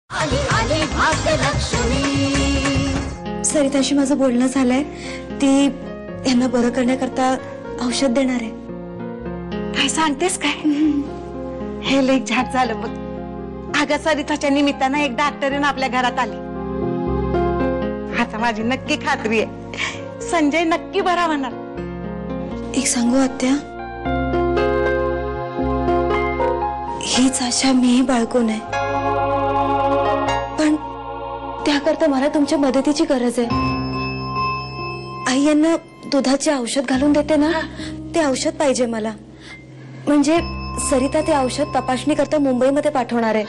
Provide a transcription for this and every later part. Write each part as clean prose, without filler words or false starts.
आली आली भाग्यलक्ष्मी। सरिताशी माझं बोलणं झालंय, ती यांना बरं करण्याकरता औषध देणार आहे। काय सांगतेस काय? हे लई झाट झालं बघ। अगं सरिताच्या निमित्तानं एक डॉक्टरीन आपल्या घरात आली। आता माझी नक्की खात्री आहे, संजय नक्की बरा होणार। एक सांगू आत्या, हीच आशा मीही बाळगून आहे, पण त्याकरता मला तुमच्या मदतीची गरज आहे। आई यांना दुधाचे औषध घालून देते ना, ते औषध पाहिजे मला। म्हणजे सरिता ते औषध तपासणी करता मुंबईमध्ये पाठवणार आहे,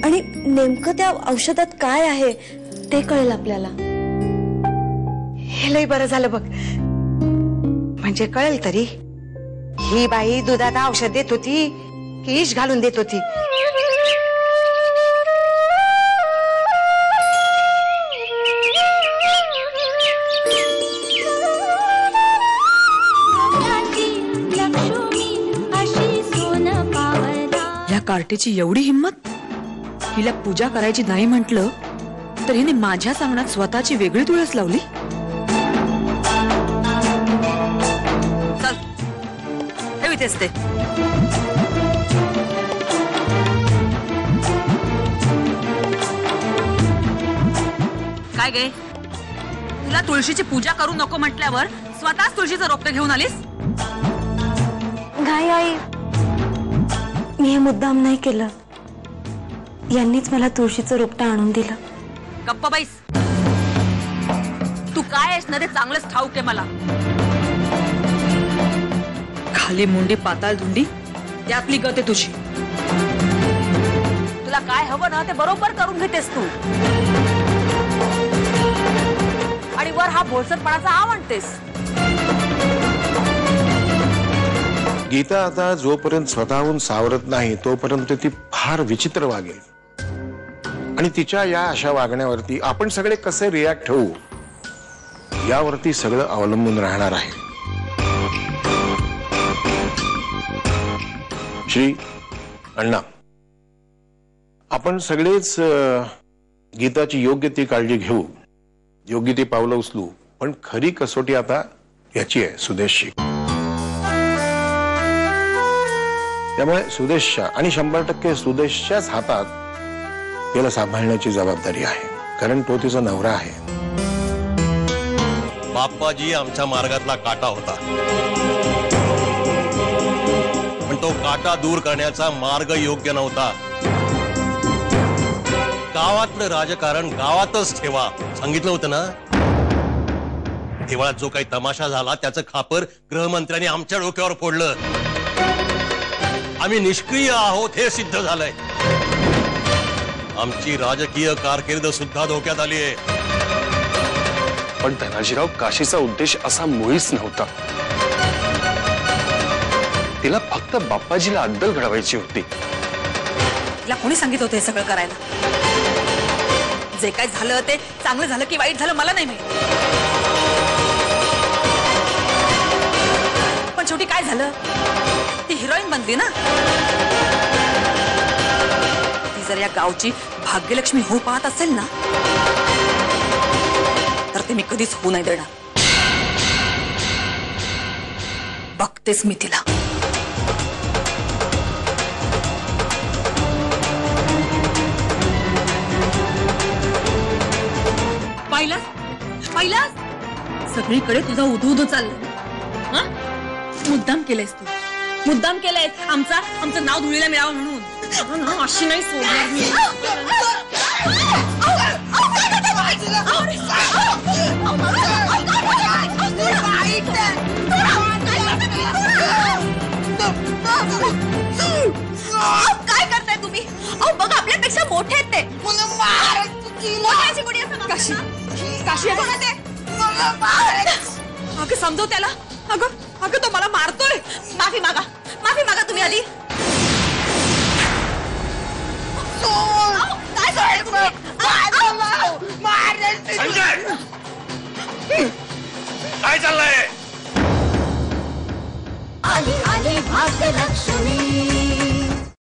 आणि नेमकं त्या औषधात काय आहे ते कळेल आपल्याला। हे लई बरं झालं बघ, म्हणजे कळेल तरी ही बाई दुधात औषध देत होती की इश घालून देत होती। या कार्टीची एवढी हिम्मत, हिला पूजा करायची नाही म्हटलं तर हिने माझ्या सांगण्यात स्वतःची वेगळी तुळस लावली। चल ठेवीतेस ते। काय गे, तुला तुळशीची पूजा करू नको म्हटल्यावर स्वतःच तुळशीचं रोपटं घेऊन आलीस? नाही आई, मी हे मुद्दाम नाही केलं, यांनीच मला तुळशीचं रोपटं आणून दिलं। गप्प बाईस, तू काय आहेस ना ते चांगलंच ठाऊक आहे मला। खाली मुंडी पाताळ धुंडी त्यातली गत आहे तुझी। तुला काय हवं ना ते बरोबर करून घेतेस तू, आणि वर हा भोळसटपणाचा आव आणतेस। गीता आता जोपर्यंत स्वतःहून सावरत नाही तोपर्यंत ती फार विचित्र वागेल, आणि तिच्या या अशा वागण्यावरती आपण सगळे कसे रिॲक्ट होऊ यावरती सगळं अवलंबून राहणार आहे। श्री अण्णा, आपण सगळेच गीताची योग्य ती काळजी घेऊ, योग्य ती पावलं उचलू, पण खरी कसोटी आता याची आहे सुदेशची। त्यामुळे सुदेशच्या आणि 100% सुदेशच्याच हातात याला सांभाळण्याची जबाबदारी आहे, कारण तो तिचा नवरा आहे। बाप्पाजी आमच्या मार्गातला काटा होता, पण तो काटा दूर करण्याचा मार्ग योग्य नव्हता। गावातलं राजकारण गावातच ठेवा सांगितलं होतं ना। देवळात जो काही तमाशा झाला त्याचं खापर गृहमंत्र्यांनी आमच्या डोक्यावर फोडलं। आम्ही निष्क्रिय आहोत हे सिद्ध झालंय। आमची राजकीय कारकीर्द सुद्धा धोक्यात आली आहे। पण धनाजीराव, काशीचा उद्देश असा मुळीच नव्हता। तिला फक्त बाप्पाजीला अद्दल घडवायची होती। तिला कोणी सांगितलं होतं हे सगळं करायला? जे काय झालं ते चांगलं झालं की वाईट झालं मला नाही माहित, पण शेवटी काय झालं, ती हिरोईन बनली ना। ती जर या गावची भाग्यलक्ष्मी होऊ पाहत असेल ना, तर ते मी कधीच होऊ नाही देणार। बघतेच मी तिला। पाहिलास सगळीकडे तुझा उधू उधू चाललं। मुद्दाम केलंयस तू, मुद्दाम केलंयस आमचं नाव धुळीला मिळावं म्हणून। अशी नाही सोडणार मी। काय करताय तुम्ही? अहो बघा, आपल्यापेक्षा मोठे आहेत ते। मोठ्याची कोणी असं काशी काशी आहे ते। अगं समजव त्याला। अगं तो मला मारतोय। माफी मागा तुम्ही आधी।